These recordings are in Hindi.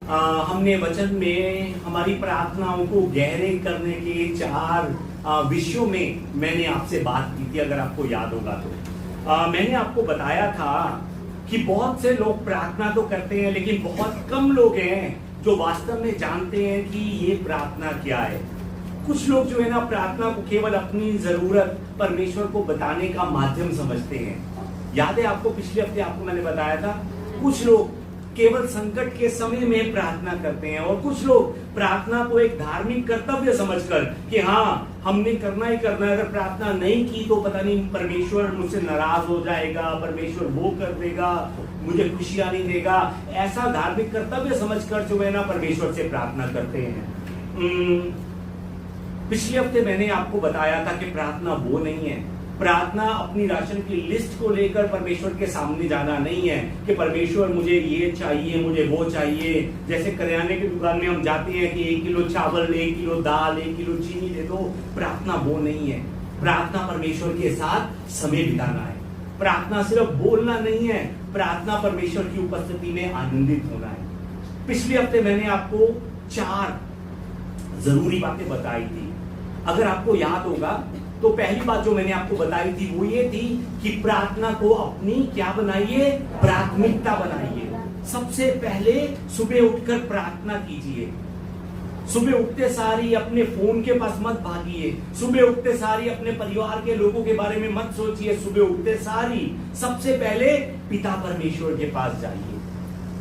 हमने वचन में हमारी प्रार्थनाओं को गहरे करने के 4 विषयों में मैंने आपसे बात की थी, अगर आपको याद होगा तो। मैंने आपको बताया था कि बहुत से लोग प्रार्थना तो करते हैं, लेकिन बहुत कम लोग हैं जो वास्तव में जानते हैं कि ये प्रार्थना क्या है। कुछ लोग जो है ना, प्रार्थना को केवल अपनी जरूरत परमेश्वर को बताने का माध्यम समझते हैं। याद है आपको, पिछले हफ्ते आपको मैंने बताया था, कुछ लोग केवल संकट के समय में प्रार्थना करते हैं, और कुछ लोग प्रार्थना को एक धार्मिक कर्तव्य समझकर कि हाँ हमने करना ही करना है, अगर प्रार्थना नहीं की तो पता नहीं परमेश्वर मुझसे नाराज हो जाएगा, परमेश्वर वो कर देगा, मुझे खुशियां नहीं देगा, ऐसा धार्मिक कर्तव्य समझकर जो है ना परमेश्वर से प्रार्थना करते हैं। पिछले हफ्ते मैंने आपको बताया था कि प्रार्थना वो नहीं है। प्रार्थना अपनी राशन की लिस्ट को लेकर परमेश्वर के सामने जाना नहीं है कि परमेश्वर मुझे ये चाहिए, मुझे वो चाहिए। जैसे करियाने की दुकान में हम जाते हैं कि 1 किलो चावल, 1 किलो दाल, 1 किलो चीनी दे दो। प्रार्थना वो नहीं है। प्रार्थना परमेश्वर के साथ समय बिताना है। प्रार्थना सिर्फ बोलना नहीं है, प्रार्थना परमेश्वर की उपस्थिति में आनंदित होना है। पिछले हफ्ते मैंने आपको 4 जरूरी बातें बताई थी। अगर आपको याद होगा तो पहली बात जो मैंने आपको बताई थी वो ये थी कि प्रार्थना को अपनी क्या बनाइए, प्राथमिकता बनाइए। सबसे पहले सुबह उठकर प्रार्थना कीजिए। सुबह उठते सारी अपने फोन के पास मत भागिए। सुबह उठते सारी अपने परिवार के लोगों के बारे में मत सोचिए। सुबह उठते सारी सबसे पहले पिता परमेश्वर के पास जाइए।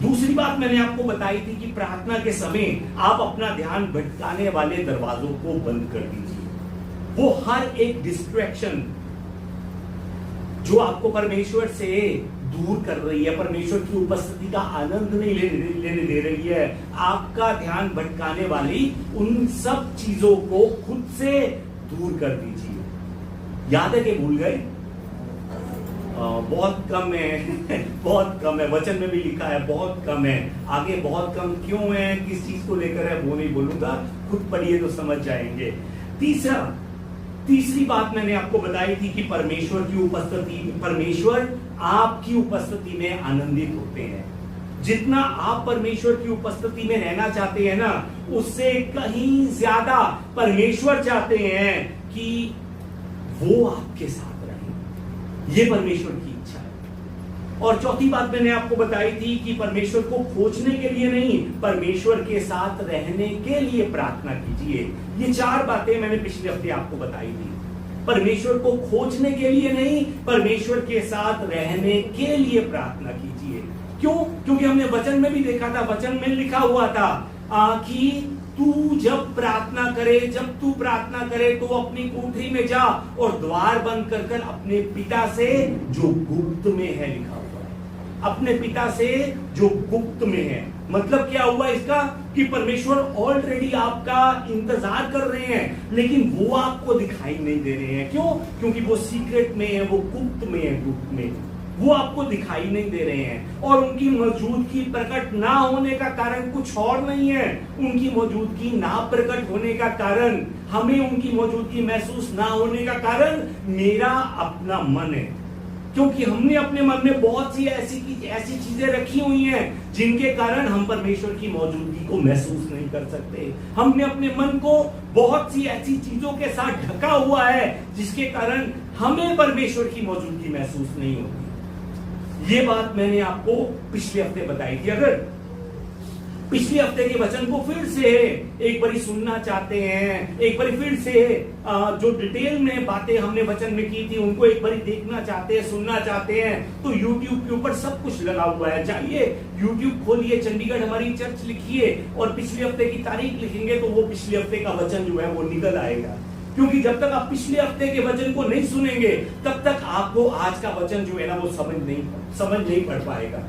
दूसरी बात मैंने आपको बताई थी कि प्रार्थना के समय आप अपना ध्यान भटकाने वाले दरवाजों को बंद कर दीजिए। वो हर एक डिस्ट्रैक्शन जो आपको परमेश्वर से दूर कर रही है, परमेश्वर की उपस्थिति का आनंद नहीं लेने दे रही है, आपका ध्यान भटकाने वाली उन सब चीजों को खुद से दूर कर दीजिए। याद है कि भूल गए? बहुत कम है बहुत कम है। वचन में भी लिखा है बहुत कम है। आगे बहुत कम क्यों है, किस चीज को लेकर है वो नहीं बोलूंगा, खुद पढ़िए तो समझ जाएंगे। तीसरी बात मैंने आपको बताई थी कि परमेश्वर आपकी उपस्थिति में आनंदित होते हैं। जितना आप परमेश्वर की उपस्थिति में रहना चाहते हैं ना, उससे कहीं ज्यादा परमेश्वर चाहते हैं कि वो आपके साथ रहे। ये परमेश्वर की इच्छा है। और चौथी बात मैंने आपको बताई थी कि परमेश्वर को खोजने के लिए नहीं, परमेश्वर के साथ रहने के लिए प्रार्थना कीजिए। ये 4 बातें मैंने पिछले हफ्ते आपको बताई थी। परमेश्वर को खोजने के लिए नहीं, परमेश्वर के साथ रहने के लिए प्रार्थना कीजिए। क्यों? क्योंकि हमने वचन में भी देखा था, वचन में लिखा हुआ था कि जब तू प्रार्थना करे तो अपनी कोठरी में जा और द्वार बंद कर अपने पिता से जो गुप्त में है, लिखा हुआ है, अपने पिता से जो गुप्त में है। मतलब क्या हुआ इसका कि परमेश्वर ऑलरेडी आपका इंतजार कर रहे हैं, लेकिन वो आपको दिखाई नहीं दे रहे हैं। क्यों? क्योंकि वो सीक्रेट में है, वो गुप्त में है, गुप्त में वो आपको दिखाई नहीं दे रहे हैं। और उनकी मौजूदगी प्रकट ना होने का कारण कुछ और नहीं है। उनकी मौजूदगी ना प्रकट होने का कारण, हमें उनकी मौजूदगी महसूस ना होने का कारण मेरा अपना मन है। क्योंकि हमने अपने मन में बहुत सी ऐसी चीजें रखी हुई हैं जिनके कारण हम परमेश्वर की मौजूदगी को महसूस नहीं कर सकते। हमने अपने मन को बहुत सी ऐसी चीजों के साथ ढका हुआ है जिसके कारण हमें परमेश्वर की मौजूदगी महसूस नहीं होती। ये बात मैंने आपको पिछले हफ्ते बताई थी। अगर पिछले हफ्ते के वचन को फिर से एक बारी सुनना चाहते हैं, एक बारी फिर से जो डिटेल में बातें हमने वचन में की थी उनको एक बारी देखना चाहते हैं, सुनना चाहते हैं, तो YouTube के ऊपर सब कुछ लगा हुआ है। जाइए YouTube खोलिए, चंडीगढ़ हमारी चर्च लिखिए और पिछले हफ्ते की तारीख लिखेंगे तो वो पिछले हफ्ते का वचन जो है वो निकल आएगा। क्योंकि जब तक आप पिछले हफ्ते के वचन को नहीं सुनेंगे तब तक आपको आज का वचन जो है ना वो समझ नहीं पड़ पाएगा।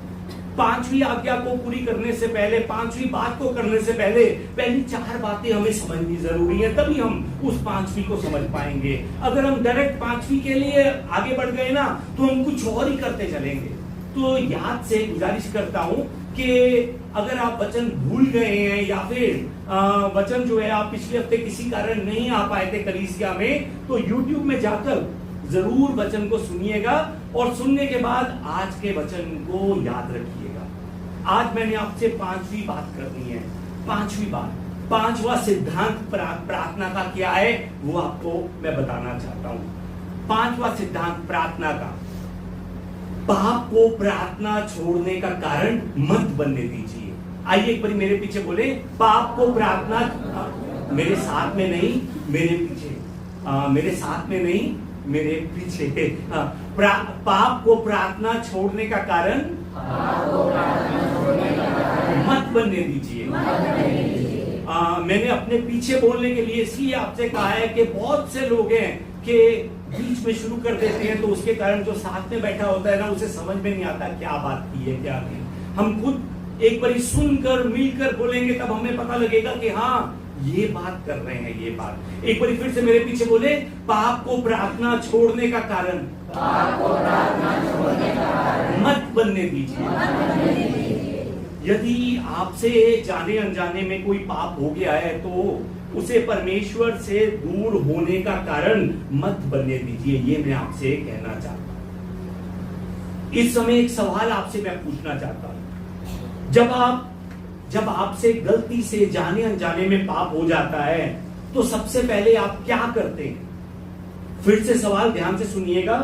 5वीं आज्ञा को पूरी करने से पहले, 5वीं बात को करने से पहले पहली 4 बातें हमें समझनी जरूरी है, तभी हम उस 5वीं को समझ पाएंगे। अगर हम डायरेक्ट 5वीं के लिए आगे बढ़ गए ना तो हम कुछ और ही करते चलेंगे। तो याद से गुजारिश करता हूं कि अगर आप वचन भूल गए हैं या फिर वचन जो है आप पिछले हफ्ते किसी कारण नहीं आ पाए थे कलीसिया में, तो YouTube में जाकर जरूर वचन को सुनिएगा और सुनने के बाद आज के वचन को याद रखिएगा। आज मैंने आपसे पांचवी बात करनी है। पांचवी बात, पांचवा सिद्धांत प्रार्थना का क्या है वो आपको मैं बताना चाहता हूं। पांचवा सिद्धांत प्रार्थना का, पाप को प्रार्थना छोड़ने का कारण मत बनने दीजिए। आइए एक बार मेरे पीछे बोले, पाप को प्रार्थना, मेरे साथ में नहीं मेरे पीछे, मेरे साथ में नहीं मेरे पीछे। पाप को प्रार्थना छोड़ने का कारण मत बनने दीजिए। मैंने अपने पीछे बोलने के लिए इसलिए आपसे कहा है कि बहुत से लोग हैं कि बीच में शुरू कर देते हैं तो उसके कारण जो साथ में बैठा होता है ना उसे समझ में नहीं आता क्या बात की है क्या नहीं। हम खुद एक बार सुनकर मिलकर बोलेंगे तब हमें पता लगेगा कि हाँ ये बात कर रहे हैं, ये बात। एक बार फिर से मेरे पीछे बोले, पाप को प्रार्थना छोड़ने का कारण मत बनने दीजिए। यदि आपसे जाने अनजाने में कोई पाप हो गया है तो उसे परमेश्वर से दूर होने का कारण मत बनने दीजिए। ये मैं आपसे कहना चाहता हूं। इस समय एक सवाल आपसे मैं पूछना चाहता हूं। जब आपसे गलती से जाने अनजाने में पाप हो जाता है तो सबसे पहले आप क्या करते हैं? फिर से सवाल ध्यान से सुनिएगा।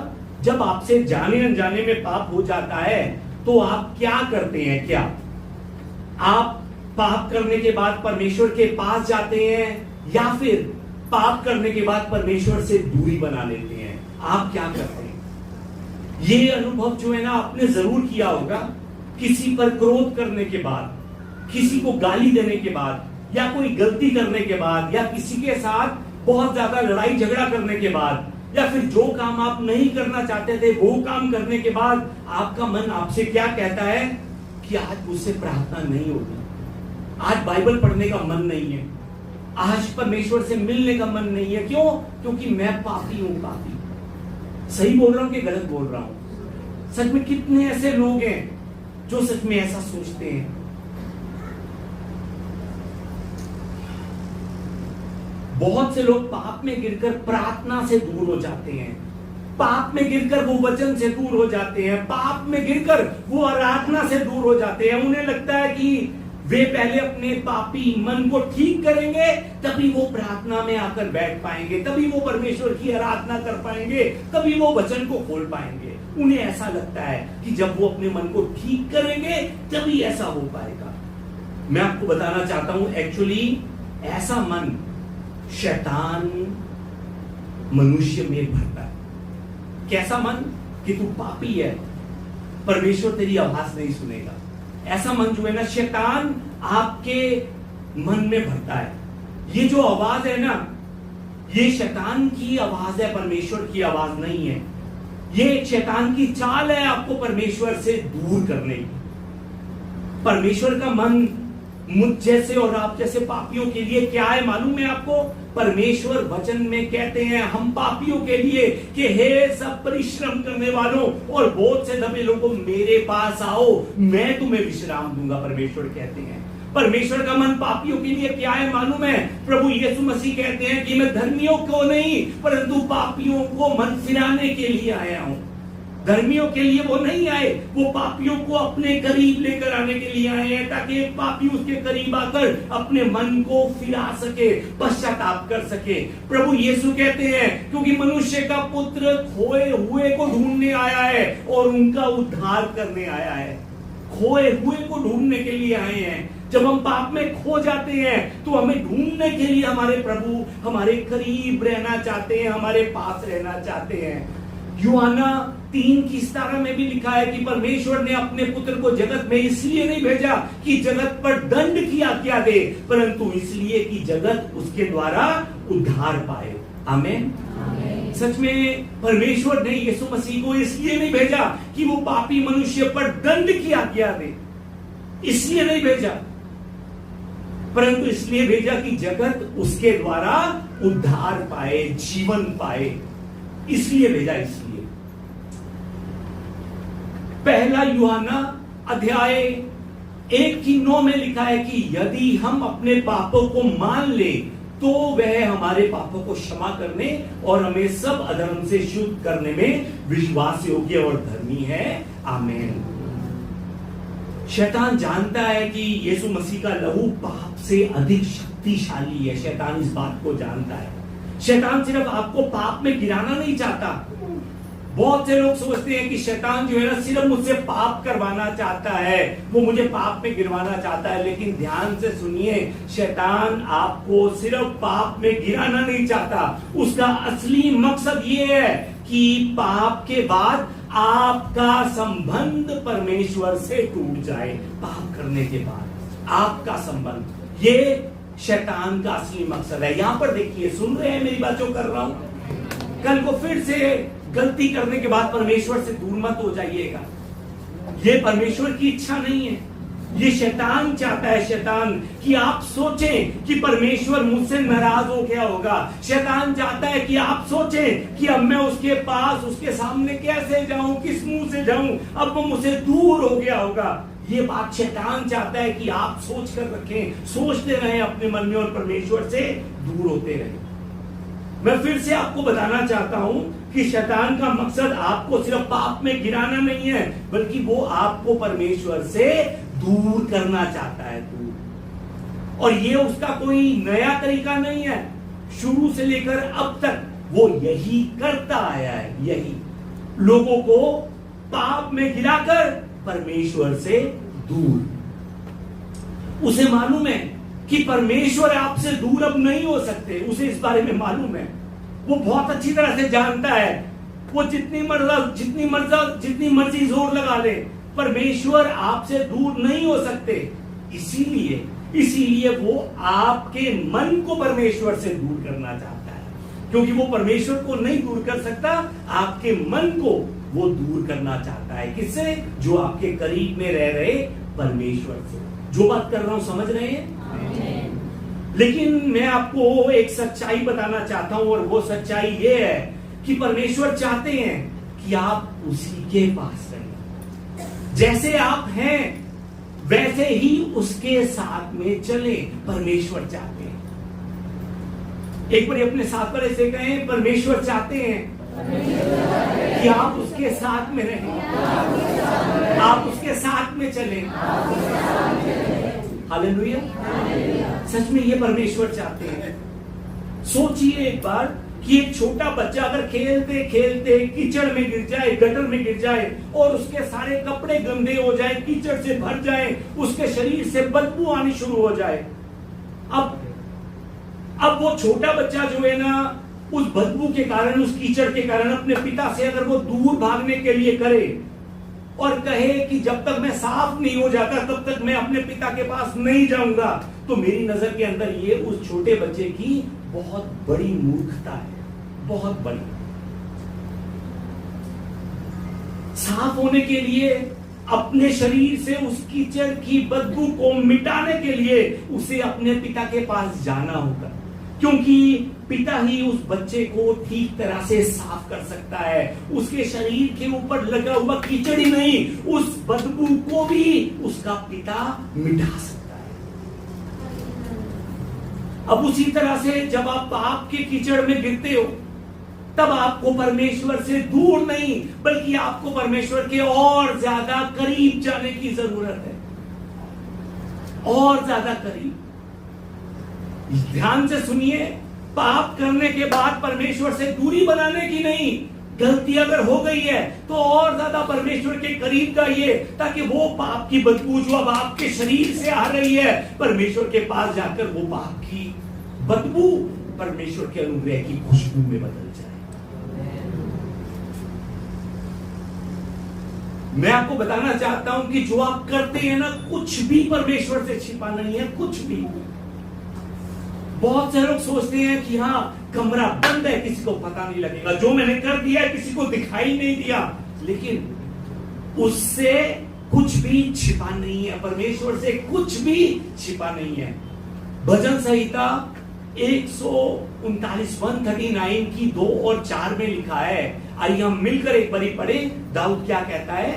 जब आपसे जाने अनजाने में पाप हो जाता है तो आप क्या करते हैं? क्या आप पाप करने के बाद परमेश्वर के पास जाते हैं या फिर पाप करने के बाद परमेश्वर से दूरी बना लेते हैं? आप क्या करते हैं? ये अनुभव जो है ना आपने जरूर किया होगा। किसी पर क्रोध करने के बाद, किसी को गाली देने के बाद, या कोई गलती करने के बाद, या किसी के साथ बहुत ज्यादा लड़ाई झगड़ा करने के बाद, या फिर जो काम आप नहीं करना चाहते थे वो काम करने के बाद आपका मन आपसे क्या कहता है कि आज मुझसे प्रार्थना नहीं होगी, आज बाइबल पढ़ने का मन नहीं है, आज परमेश्वर से मिलने का मन नहीं है। क्यों? क्योंकि मैं पापी हूं, पापी। सही बोल रहा हूं कि गलत बोल रहा हूं? सच में कितने ऐसे लोग हैं जो सच में ऐसा सोचते हैं? बहुत से लोग पाप में गिरकर प्रार्थना से दूर हो जाते हैं, पाप में गिरकर वो वचन से दूर हो जाते हैं, पाप में गिरकर वो आराधना से दूर हो जाते हैं। उन्हें लगता है कि वे पहले अपने पापी मन को ठीक करेंगे तभी वो प्रार्थना में आकर बैठ पाएंगे, तभी वो परमेश्वर की आराधना कर पाएंगे, तभी वो वचन को खोल पाएंगे। उन्हें ऐसा लगता है कि जब वो अपने मन को ठीक करेंगे तभी ऐसा हो पाएगा। मैं आपको बताना चाहता हूं, एक्चुअली ऐसा मन शैतान मनुष्य में भरता है। कैसा मन? कि तू पापी है, परमेश्वर तेरी आवाज नहीं सुनेगा। ऐसा मन जो है ना शैतान आपके मन में भरता है। ये जो आवाज है ना, ये शैतान की आवाज है, परमेश्वर की आवाज नहीं है। ये शैतान की चाल है आपको परमेश्वर से दूर करने की। परमेश्वर का मन मुझ जैसे और आप जैसे पापियों के लिए क्या है मालूम है आपको? परमेश्वर वचन में कहते हैं हम पापियों के लिए कि हे सब परिश्रम करने वालों और बोझ से दबे लोगों मेरे पास आओ, मैं तुम्हें विश्राम दूंगा। परमेश्वर कहते हैं। परमेश्वर का मन पापियों के लिए क्या है मालूम है? प्रभु यीशु मसीह कहते हैं कि मैं धर्मियों को नहीं परंतु पापियों को मन फिराने के लिए आया हूं। धर्मियों के लिए वो नहीं आए, वो पापियों को अपने करीब लेकर आने के लिए आए हैं ताकि एक पापी उसके करीब आकर अपने मन को फिरा सके, पश्चाताप कर सके। प्रभु यीशु कहते हैं क्योंकि मनुष्य का पुत्र खोए हुए को ढूंढने आया है और उनका उद्धार करने आया है। खोए हुए को ढूंढने के लिए आए हैं। जब हम पाप में खो जाते हैं तो हमें ढूंढने के लिए हमारे प्रभु हमारे करीब रहना चाहते हैं, हमारे पास रहना चाहते हैं। यूहन्ना 3:17 में भी लिखा है कि परमेश्वर ने अपने पुत्र को जगत में इसलिए नहीं भेजा कि जगत पर दंड की आज्ञा दे, परंतु इसलिए कि जगत उसके द्वारा उद्धार पाए। आमीन। सच में परमेश्वर ने यीशु मसीह को इसलिए नहीं भेजा कि वो पापी मनुष्य पर दंड की आज्ञा दे, इसलिए नहीं भेजा, परंतु इसलिए भेजा कि जगत उसके द्वारा उद्धार पाए, जीवन पाए, इसलिए भेजा। इसलिए पहला यूहन्ना अध्याय 1:9 में लिखा है कि यदि हम अपने पापों को मान ले तो वह हमारे पापों को क्षमा करने और हमें सब अधर्म से शुद्ध करने में विश्वास योग्य और धर्मी है। आमीन। शैतान जानता है कि यीशु मसीह का लहू पाप से अधिक शक्तिशाली है। शैतान इस बात को जानता है। शैतान सिर्फ आपको पाप में गिराना नहीं चाहता। बहुत से लोग सोचते हैं कि शैतान जो है ना सिर्फ मुझसे पाप करवाना चाहता है, वो मुझे पाप में गिरवाना चाहता है। लेकिन ध्यान से सुनिए, शैतान आपको सिर्फ पाप में गिराना नहीं चाहता। उसका असली मकसद ये है कि पाप के बाद आपका संबंध परमेश्वर से टूट जाए। पाप करने के बाद आपका संबंध, ये शैतान का असली मकसद है। यहां पर देखिए, सुन रहे हैं मेरी बात जो कर रहा हूं? कल को फिर से गलती करने के बाद परमेश्वर से दूर मत हो जाइएगा। ये परमेश्वर की इच्छा नहीं है। ये शैतान चाहता है, शैतान, कि आप सोचें कि परमेश्वर मुझसे नाराज हो गया होगा। शैतान चाहता है कि आप सोचें कि अब मैं उसके पास, उसके सामने कैसे जाऊं, किस मुंह से जाऊं, अब वो मुझसे दूर हो गया होगा। ये बात शैतान चाहता है कि आप सोच कर रखें, सोचते रहें अपने मन में और परमेश्वर से दूर होते रहें। मैं फिर से आपको बताना चाहता हूं कि शैतान का मकसद आपको सिर्फ पाप में गिराना नहीं है, बल्कि वो आपको परमेश्वर से दूर करना चाहता है, दूर। और ये उसका कोई नया तरीका नहीं है। शुरू से लेकर अब तक वो यही करता आया है, यही लोगों को पाप में गिराकर परमेश्वर से दूर। उसे मालूम है कि परमेश्वर आपसे दूर अब नहीं हो सकते। उसे इस बारे में मालूम है। वो बहुत अच्छी तरह से जानता है। वो जितनी मर्जी जोर लगा ले, परमेश्वर आपसे दूर नहीं हो सकते। इसीलिए वो आपके मन को परमेश्वर से दूर करना चाहता है, क्योंकि वो परमेश्वर को नहीं दूर कर सकता। आपके मन को वो दूर करना चाहता है। किससे? जो आपके करीब में रह रहे परमेश्वर से। जो बात कर रहा हूं समझ रहे हैं? लेकिन मैं आपको एक सच्चाई बताना चाहता हूं, और वो सच्चाई ये है कि परमेश्वर चाहते हैं कि आप उसी के पास रहें। जैसे आप हैं वैसे ही उसके साथ में चले, परमेश्वर चाहते हैं। एक बार अपने साथ पर ऐसे कहें, परमेश्वर चाहते हैं कि आप उसके साथ में रहें, आप उसके साथ में चलें। हालेलुया। सच में ये परमेश्वर चाहते हैं। सोचिए एक बार कि एक छोटा बच्चा अगर खेलते खेलते कीचड़ में गिर जाए, गटर में गिर जाए, और उसके सारे कपड़े गंदे हो जाए, कीचड़ से भर जाए, उसके शरीर से बदबू आनी शुरू हो जाए। अब वो छोटा बच्चा जो है ना, उस बदबू के कारण, उस कीचड़ के कारण अपने पिता से अगर वो दूर भागने के लिए करे और कहे कि जब तक मैं साफ नहीं हो जाता तब तक मैं अपने पिता के पास नहीं जाऊंगा, तो मेरी नजर के अंदर ये उस छोटे बच्चे की बहुत बड़ी मूर्खता है, बहुत बड़ी। साफ होने के लिए, अपने शरीर से उस कीचड़ की बदबू को मिटाने के लिए उसे अपने पिता के पास जाना होगा, क्योंकि पिता ही उस बच्चे को ठीक तरह से साफ कर सकता है। उसके शरीर के ऊपर लगा हुआ कीचड़ ही नहीं, उस बदबू को भी उसका पिता मिटा सकता है। अब उसी तरह से जब आप पाप के कीचड़ में गिरते हो, तब आपको परमेश्वर से दूर नहीं, बल्कि आपको परमेश्वर के और ज्यादा करीब जाने की जरूरत है, और ज्यादा करीब। ध्यान से सुनिए, पाप करने के बाद परमेश्वर से दूरी बनाने की नहीं, गलती अगर हो गई है तो और ज्यादा परमेश्वर के करीब जाइए, ताकि वो पाप की बदबू जो अब आपके शरीर से आ रही है, परमेश्वर के पास जाकर वो पाप की बदबू परमेश्वर के अनुग्रह की खुशबू में बदल जाए। मैं आपको बताना चाहता हूं कि जो आप करते हैं ना, कुछ भी परमेश्वर से छिपा नहीं है, कुछ भी। बहुत से लोग सोचते हैं कि हाँ, कमरा बंद है, किसी को पता नहीं लगेगा, जो मैंने कर दिया है किसी को दिखाई नहीं दिया, लेकिन उससे कुछ भी छिपा नहीं है, परमेश्वर से कुछ भी छिपा नहीं है। भजन संहिता 139 139 की 2 और 4 में लिखा है। आइए हम मिलकर एक बारी पढ़े। दाऊद क्या कहता है?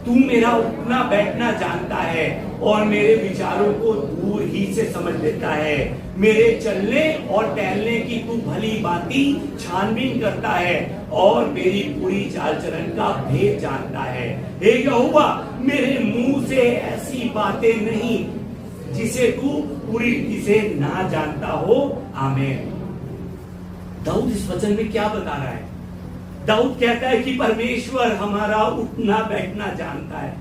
तू मेरा उठना बैठना जानता है और मेरे विचारों को दूर ही से समझ लेता है। मेरे चलने और टहलने की तू भली बाती छानबीन करता है और मेरी पूरी चाल चलन का भेद जानता है। हे यहोवा, मेरे मुंह से ऐसी बातें नहीं जिसे तू पूरी रीति से ना जानता हो। आमीन। दाऊद इस वचन में क्या बता रहा है? दाऊद कहता है कि परमेश्वर हमारा उठना बैठना जानता है,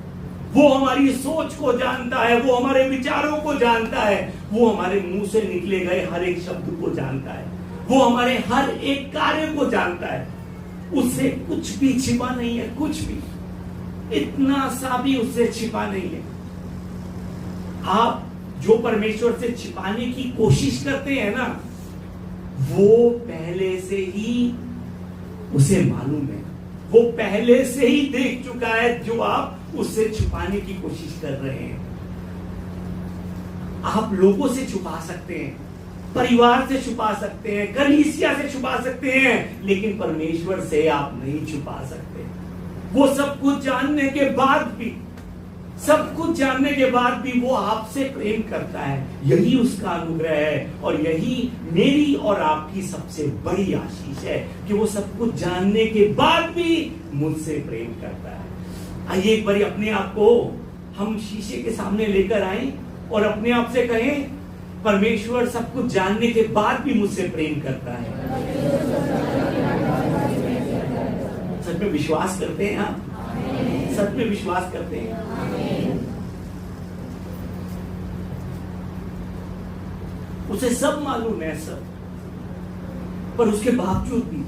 वो हमारी सोच को जानता है, वो हमारे विचारों को जानता है, वो हमारे मुंह से निकले गए हर एक शब्द को जानता है, वो हमारे हर एक कार्य को जानता है। उससे कुछ भी छिपा नहीं है, कुछ भी, इतना सा भी उससे छिपा नहीं है। आप जो परमेश्वर से छिपाने की कोशिश करते हैं ना, वो पहले से ही उसे मालूम है, वो पहले से ही देख चुका है जो आप उससे छुपाने की कोशिश कर रहे हैं। आप लोगों से छुपा सकते हैं, परिवार से छुपा सकते हैं, कलीसिया से छुपा सकते हैं, लेकिन परमेश्वर से आप नहीं छुपा सकते। वो सब कुछ जानने के बाद भी, सब कुछ जानने के बाद भी वो आपसे प्रेम करता है। यही उसका अनुग्रह है और यही मेरी और आपकी सबसे बड़ी आशीष है कि वो सब कुछ जानने के बाद भी मुझसे प्रेम करता है। आइए एक बार अपने आप को हम शीशे के सामने लेकर आए और अपने आप से कहें, परमेश्वर सब कुछ जानने के बाद भी मुझसे प्रेम करता है। सच में विश्वास करते हैं आप? सच में विश्वास करते हैं? उसे सब मालूम है, सब, पर उसके बावजूद भी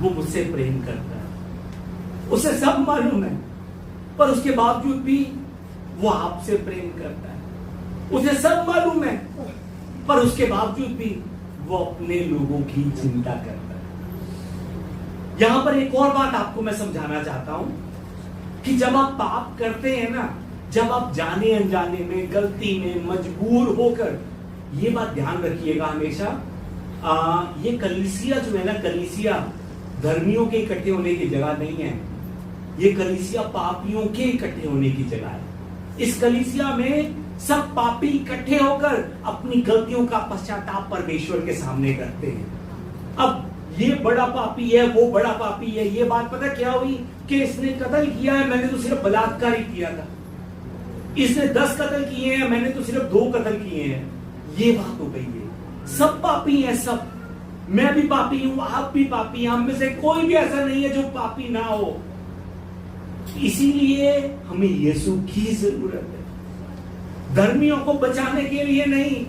वो मुझसे प्रेम करता है। उसे सब मालूम है, पर उसके बावजूद भी वो आपसे प्रेम करता है। उसे सब मालूम है, पर उसके बावजूद भी वो अपने लोगों की चिंता करता है। यहां पर एक और बात आपको मैं समझाना चाहता हूं कि जब आप पाप करते हैं ना, जब आप जाने अनजाने में, गलती में, मजबूर होकर, ये बात ध्यान रखिएगा हमेशा, ये कलीसिया जो है ना, कलीसिया धर्मियों के इकट्ठे होने की जगह नहीं है, ये कलीसिया पापियों के इकट्ठे होने की जगह है। इस कलीसिया में सब पापी इकट्ठे होकर अपनी गलतियों का पश्चाताप परमेश्वर के सामने करते हैं। अब ये बड़ा पापी है, वो बड़ा पापी है, ये बात पता क्या हुई कि इसने कत्ल किया है, मैंने तो सिर्फ बलात्कार ही किया था। इसने 10 कत्ल किए हैं, मैंने तो सिर्फ 2 कत्ल किए हैं। ये बात हो गई है। सब पापी हैं, सब। मैं भी पापी हूं, आप भी पापी हैं, हम में से कोई भी ऐसा नहीं है जो पापी ना हो। इसीलिए हमें यीशु की जरूरत है, धर्मियों को बचाने के लिए नहीं,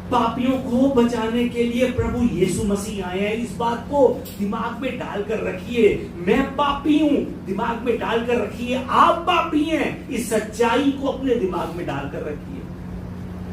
पापियों को बचाने के लिए प्रभु यीशु मसीह आए हैं। इस बात को दिमाग में डालकर रखिए। मैं पापी हूं, दिमाग में डालकर रखिए। आप पापी हैं, इस सच्चाई को अपने दिमाग में डालकर रखिए।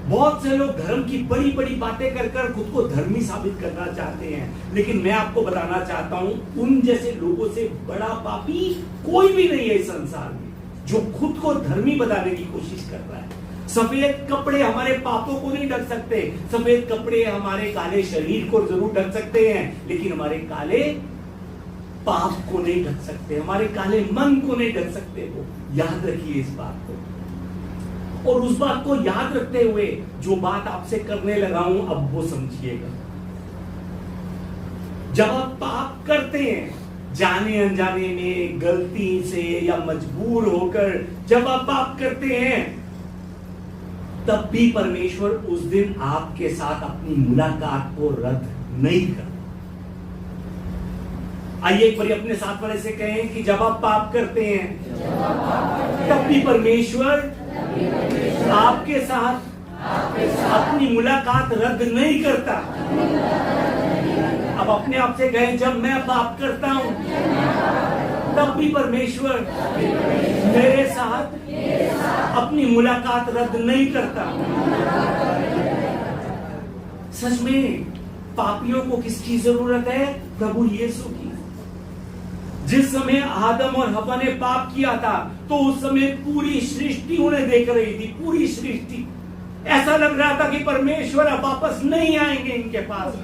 बहुत से लोग धर्म की बड़ी बड़ी बातें कर कर खुद को धर्मी साबित करना चाहते हैं, लेकिन मैं आपको बताना चाहता हूं, उन जैसे लोगों से बड़ा पापी कोई भी नहीं है इस संसार में, जो खुद को धर्मी बनाने की कोशिश कर रहा है। सफेद कपड़े हमारे पापों को नहीं ढक सकते। सफेद कपड़े हमारे काले शरीर को जरूर ढक सकते हैं, लेकिन हमारे काले पाप को नहीं ढक सकते, हमारे काले मन को नहीं ढक सकते। वो याद रखिए इस बात को। और उस बात को याद रखते हुए जो बात आपसे करने लगा हूं, अब वो समझिएगा। जब आप पाप करते हैं, जाने अनजाने में, गलती से या मजबूर होकर जब आप पाप करते हैं, तब भी परमेश्वर उस दिन आपके साथ अपनी मुलाकात को रद्द नहीं करता। आइए एक बार अपने साथ वाले से कहें कि जब आप पाप करते हैं, तब भी परमेश्वर आपके साथ अपनी मुलाकात रद्द नहीं करता। अब अपने आप से कहें, जब मैं पाप करता हूं, तब भी परमेश्वर मेरे साथ अपनी मुलाकात रद्द नहीं करता। सच में पापियों को किसकी जरूरत है? प्रभु यीशु की। जिस समय आदम और हवा ने पाप किया था, तो उस समय पूरी सृष्टि उन्हें देख रही थी, पूरी सृष्टि। ऐसा लग रहा था कि परमेश्वर अब वापस नहीं आएंगे इनके पास,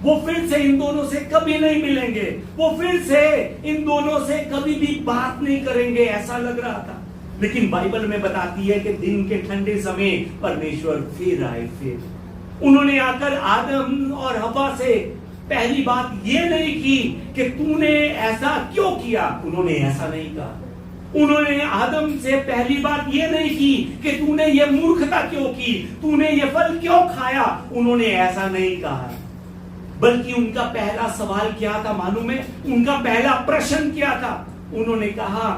वो फिर से इन दोनों से कभी नहीं मिलेंगे, वो फिर से इन दोनों से कभी भी बात नहीं करेंगे, ऐसा लग रहा था। लेकिन बाइबल में बताती है कि दिन के ठंडे समय परमेश्वर फिर आए। फिर उन्होंने आकर आदम और हवा से पहली बात ये नहीं की कि तूने ऐसा क्यों किया, उन्होंने ऐसा नहीं कहा। उन्होंने आदम से पहली बात ये नहीं की कि तूने ये मूर्खता क्यों की, तूने ये फल क्यों खाया, उन्होंने ऐसा नहीं कहा। बल्कि उनका पहला सवाल क्या था मालूम है? उनका पहला प्रश्न क्या था? उन्होंने कहा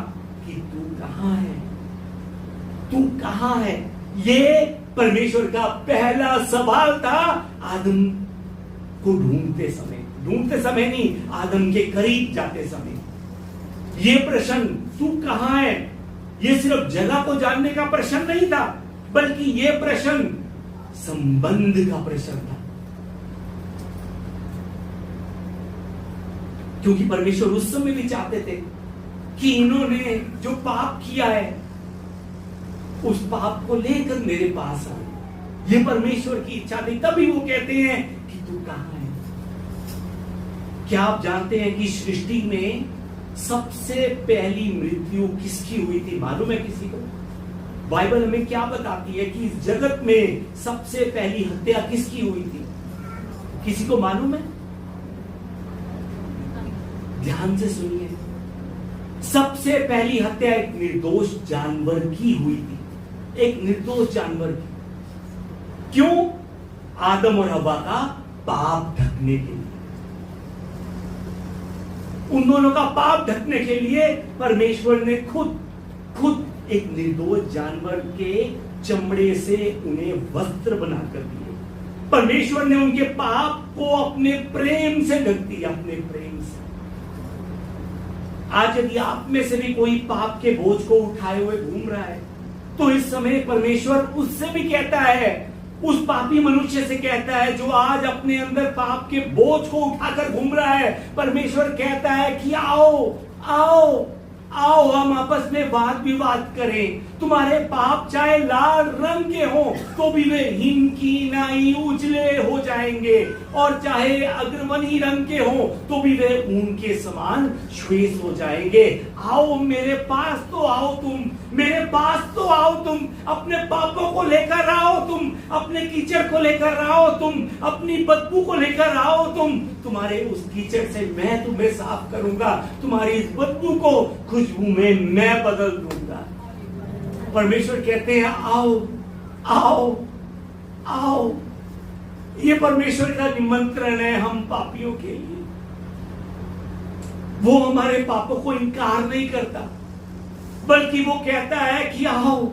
कि तू कहां है, तू कहां है। ये परमेश्वर का पहला सवाल था आदम को ढूंढते समय नहीं, आदम के करीब जाते समय। ये प्रश्न तू कहां है, ये सिर्फ जगह को जानने का प्रश्न नहीं था, बल्कि ये प्रश्न संबंध का प्रश्न था। क्योंकि परमेश्वर उस समय भी चाहते थे कि इन्होंने जो पाप किया है उस पाप को लेकर मेरे पास आए। ये परमेश्वर की इच्छा थी। तभी वो कहते हैं कि तू कहां है। क्या आप जानते हैं कि सृष्टि में सबसे पहली मृत्यु किसकी हुई थी? मालूम है किसी को? बाइबल हमें क्या बताती है कि इस जगत में सबसे पहली हत्या किसकी हुई थी? किसी को मालूम है? ध्यान से सुनिए। सबसे पहली हत्या एक निर्दोष जानवर की हुई थी, एक निर्दोष जानवर की। क्यों? आदम और हव्वा का पाप ढकने के लिए। उन दोनों का पाप ढकने के लिए परमेश्वर ने खुद एक निर्दोष जानवर के चमड़े से उन्हें वस्त्र बनाकर दिए। परमेश्वर ने उनके पाप को अपने प्रेम से ढक दिया, अपने प्रेम से। आज यदि आप में से भी कोई पाप के बोझ को उठाए हुए घूम रहा है, तो इस समय परमेश्वर उससे भी कहता है, उस पापी मनुष्य से कहता है जो आज अपने अंदर पाप के बोझ को उठाकर घूम रहा है, परमेश्वर कहता है कि आओ आओ आओ हम आपस में वाद विवाद करें। तुम्हारे पाप चाहे लाल रंग के हो तो भी वे हिम की नाई उजले हो जाएंगे, और चाहे अग्रवनी रंग के हो तो भी वे ऊन के समान श्वेत हो जाएंगे। आओ मेरे पास तो आओ तुम, मेरे पास तो आओ तुम, अपने पापों को लेकर आओ तुम, अपने कीचड़ को लेकर आओ तुम, अपनी बदबू को लेकर आओ तुम। तुम्हारे उस कीचड़ से मैं तुम्हें साफ करूंगा, तुम्हारी इस बदबू को खुशबू में मैं बदल दूंगा। परमेश्वर कहते हैं आओ आओ आओ। ये परमेश्वर का निमंत्रण है हम पापियों के लिए। वो हमारे पापों को इनकार नहीं करता, बल्कि वो कहता है कि आओ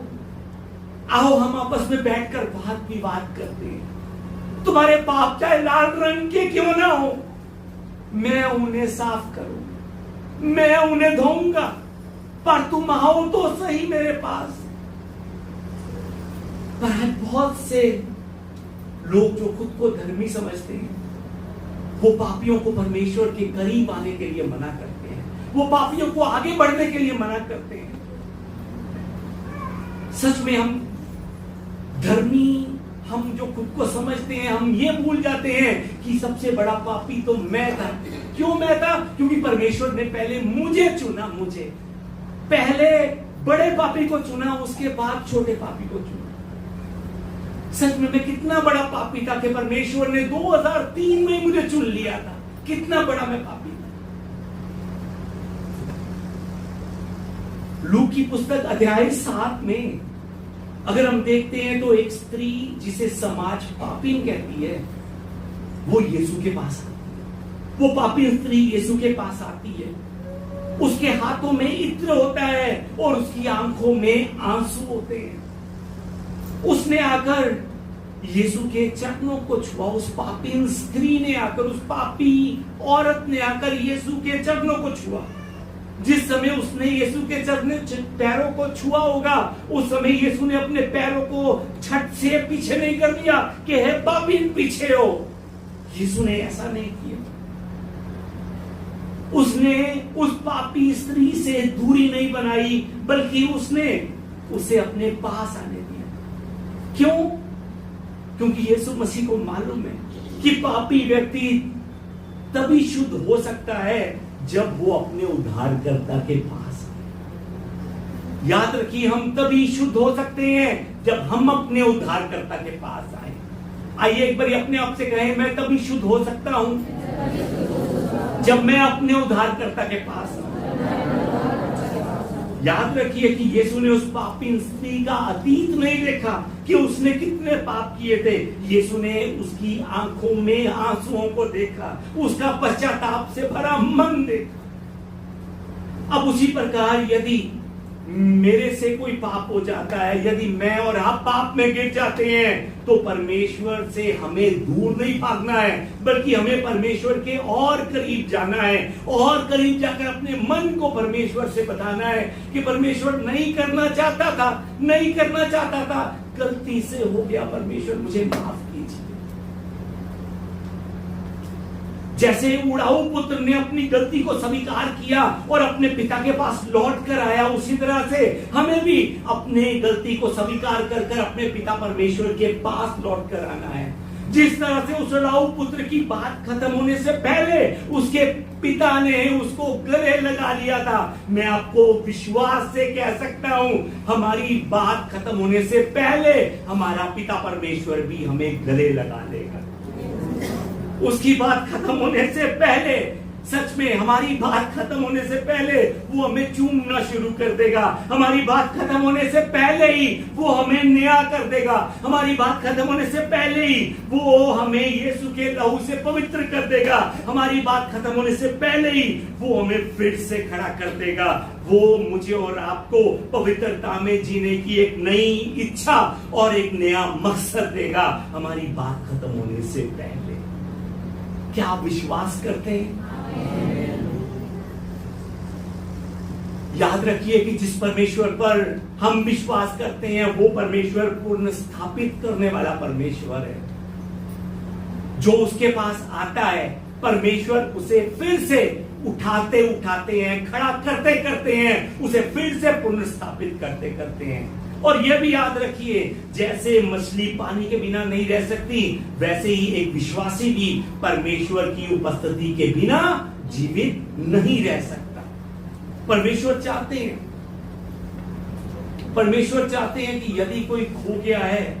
आओ हम आपस में बैठकर वाद विवाद करते हैं। तुम्हारे पाप चाहे लाल रंग के क्यों ना हो, मैं उन्हें साफ करूंगा, मैं उन्हें धोऊंगा, पर तुम आओ तो सही मेरे पास। पर बहुत से लोग जो खुद को धर्मी समझते हैं, वो पापियों को परमेश्वर के करीब आने के लिए मना करते हैं, वो पापियों को आगे बढ़ने के लिए मना करते हैं। सच में हम धर्मी, हम जो खुद को समझते हैं, हम ये भूल जाते हैं कि सबसे बड़ा पापी तो मैं था। क्यों मैं था? क्योंकि परमेश्वर ने पहले मुझे चुना, मुझे पहले बड़े पापी को चुना, उसके बाद छोटे पापी को चुना। सच में मैं कितना बड़ा पापी था कि परमेश्वर ने 2003 में मुझे चुन लिया था। कितना बड़ा मैं पापी था। लूक की पुस्तक अध्याय 7 में अगर हम देखते हैं तो एक स्त्री जिसे समाज पापीन कहती है, वो यीशु के पास आती है। वो पापी स्त्री यीशु के पास आती है। उसके हाथों में इत्र होता है और उसकी आंखों में आंसू होते हैं। उसने आकर यीशु के चरणों को छुआ। उस पापी स्त्री ने आकर, उस पापी औरत ने आकर यीशु के चरणों को छुआ। जिस समय उसने यीशु के पैरों को छुआ होगा, उस समय यीशु ने अपने पैरों को छट से पीछे नहीं कर दिया कि हे पापी पीछे हो। यीशु ने ऐसा नहीं किया। उसने उस पापी स्त्री से दूरी नहीं बनाई, बल्कि उसने उसे अपने पास आने दिया। क्यों? क्योंकि यीशु मसीह को मालूम है कि पापी व्यक्ति तभी शुद्ध हो सकता है जब वो अपने उद्धारकर्ता के पास आए। याद रखिए, हम तभी शुद्ध हो सकते हैं जब हम अपने उद्धारकर्ता के पास आए। आइए एक बार अपने आप से कहें, मैं तभी शुद्ध हो सकता हूं जब मैं अपने उद्धारकर्ता के पास आऊं। याद रखिए कि यीशु ने उस पापी स्त्री का अतीत नहीं देखा कि उसने कितने पाप किए थे। यीशु ने उसकी आंखों में आंसुओं को देखा, उसका पश्चाताप से भरा मन देखा। अब उसी प्रकार यदि मेरे से कोई पाप हो जाता है, यदि मैं और आप पाप में गिर जाते हैं, तो परमेश्वर से हमें दूर नहीं भागना है, बल्कि हमें परमेश्वर के और करीब जाना है, और करीब जाकर अपने मन को परमेश्वर से बताना है कि परमेश्वर नहीं करना चाहता था, गलती से हो गया, परमेश्वर मुझे माफ कीजिए। जैसे उड़ाऊ पुत्र ने अपनी गलती को स्वीकार किया और अपने पिता के पास लौट कर आया, उसी तरह से हमें भी अपने गलती को स्वीकार कर कर अपने पिता परमेश्वर के पास लौट कर आना है। जिस तरह से उस उड़ाऊ पुत्र की बात खत्म होने से पहले उसके पिता ने उसको गले लगा लिया था, मैं आपको विश्वास से कह सकता हूं, हमारी बात खत्म होने से पहले हमारा पिता परमेश्वर भी हमें गले लगा लेगा। उसकी बात खत्म होने से पहले, सच में हमारी बात खत्म होने से पहले वो हमें चूमना शुरू कर देगा। हमारी बात खत्म होने से पहले ही वो हमें नया कर देगा। हमारी बात खत्म होने से पहले ही वो हमें यीशु के लहू से पवित्र कर देगा। हमारी बात खत्म होने से पहले ही वो हमें फिर से खड़ा कर देगा। वो मुझे और आपको पवित्रता में जीने की एक नई इच्छा और एक नया मकसद देगा, हमारी बात खत्म होने से पहले। क्या आप विश्वास करते हैं? याद रखिए कि जिस परमेश्वर पर हम विश्वास करते हैं वो परमेश्वर पूर्ण स्थापित करने वाला परमेश्वर है। जो उसके पास आता है, परमेश्वर उसे फिर से उठाते हैं, खड़ा करते हैं, उसे फिर से पुनः स्थापित करते हैं। और यह भी याद रखिए, जैसे मछली पानी के बिना नहीं रह सकती, वैसे ही एक विश्वासी भी परमेश्वर की उपस्थिति के बिना जीवित नहीं रह सकता। परमेश्वर चाहते हैं कि यदि कोई खो गया है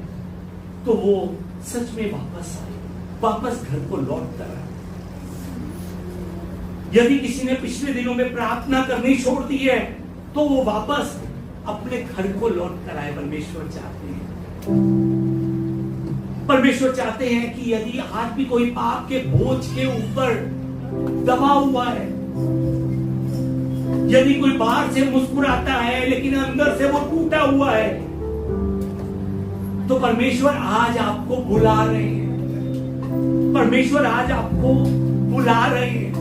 तो वो सच में वापस घर को लौट कर आए। यदि किसी ने पिछले दिनों में प्रार्थना करनी छोड़ दी है तो वो वापस अपने घर को लौट कर आए। परमेश्वर चाहते हैं कि यदि आज भी कोई पाप के बोझ के ऊपर दबा हुआ है, यदि कोई बाहर से मुस्कुराता है लेकिन अंदर से वो टूटा हुआ है, तो परमेश्वर आज आपको बुला रहे हैं। परमेश्वर आज आपको बुला रहे हैं।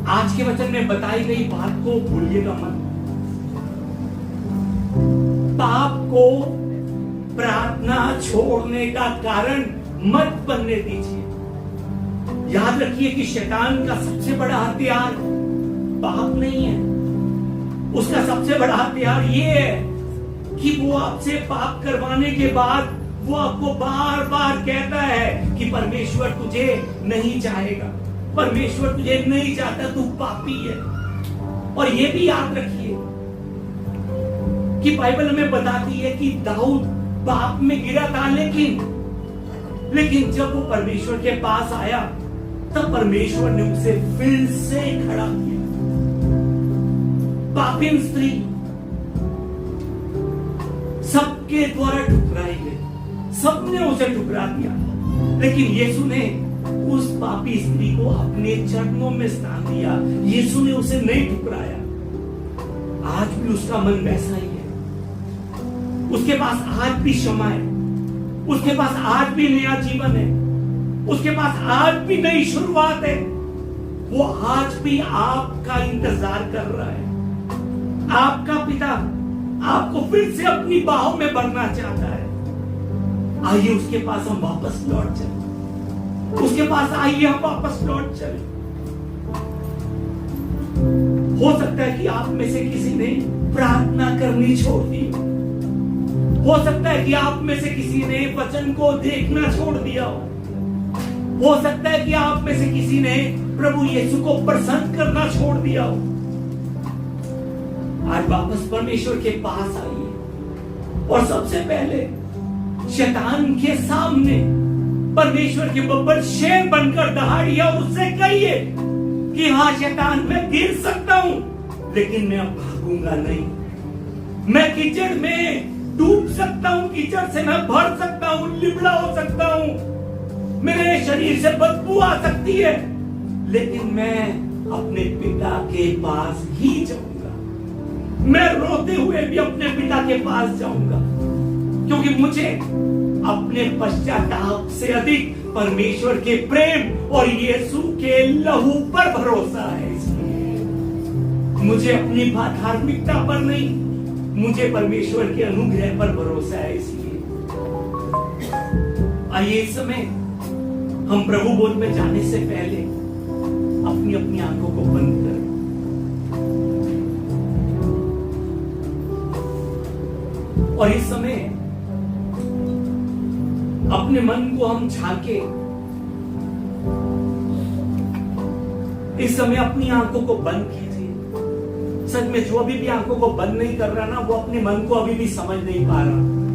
आज के वचन में बताई गई बात को भूलिएगा मत। पाप को प्रार्थना छोड़ने का कारण मत बनने दीजिए। याद रखिए कि शैतान का सबसे बड़ा हथियार पाप नहीं है। उसका सबसे बड़ा हथियार ये है कि वो आपसे पाप करवाने के बाद वो आपको बार बार कहता है कि परमेश्वर तुझे नहीं चाहेगा, परमेश्वर तुझे नहीं चाहता, तू पापी है। और ये भी याद रखिए कि बाइबल हमें बताती है कि दाऊद पाप में गिरा था, लेकिन जब वो परमेश्वर के पास आया तब परमेश्वर ने उसे फिर से खड़ा किया। पापिन स्त्री सबके द्वारा ठुकराई गई, सबने उसे ठुकरा दिया, लेकिन यीशु ने उस पापी स्त्री को अपने चरणों में स्थान दिया। यीशु ने उसे नहीं ठुकराया। आज भी उसका मन वैसा ही है। उसके पास आज भी क्षमा है, उसके पास आज भी नया जीवन है, उसके पास आज भी नई शुरुआत है। वो आज भी आपका इंतजार कर रहा है। आपका पिता आपको फिर से अपनी बाहों में भरना चाहता है। आइए उसके पास हम वापस लौट चले। उसके पास आइए हम वापस लौट चले। हो सकता है कि आप में से किसी ने प्रार्थना करनी छोड़ दी, हो सकता है कि आप में से किसी ने वचन को देखना छोड़ दिया हो, हो सकता है कि आप में से किसी ने प्रभु यीशु को प्रसन्न करना छोड़ दिया हो। आज वापस परमेश्वर के पास आइए और सबसे पहले शैतान के सामने परमेश्वर के बब्बर शेर बनकर दहाड़िए और उससे कहिए कि हाँ शैतान, मैं गिर सकता हूं लेकिन मैं अब भागूंगा नहीं। मैं कीचड़ में डूब सकता हूं, कीचड़ से मैं भर सकता हूं, लिबड़ा हो सकता हूं, मेरे शरीर से बदबू आ सकती है, लेकिन मैं अपने पिता के पास ही जाऊंगा। मैं रोते हुए भी अपने पिता के पास जाऊंगा, क्योंकि मुझे अपने पश्चाताप से अधिक परमेश्वर के प्रेम और यीशु के लहू पर भरोसा है। इसलिए मुझे अपनी धार्मिकता पर नहीं, मुझे परमेश्वर के अनुग्रह पर भरोसा है। इसलिए आइए इस समय हम प्रभु बोध में जाने से पहले अपनी अपनी आंखों को बंद करें और इस समय अपने मन को हम झांके। इस समय अपनी आंखों को बंद कीजिए। सच में जो अभी भी आंखों को बंद नहीं कर रहा ना, वो अपने मन को अभी भी समझ नहीं पा रहा।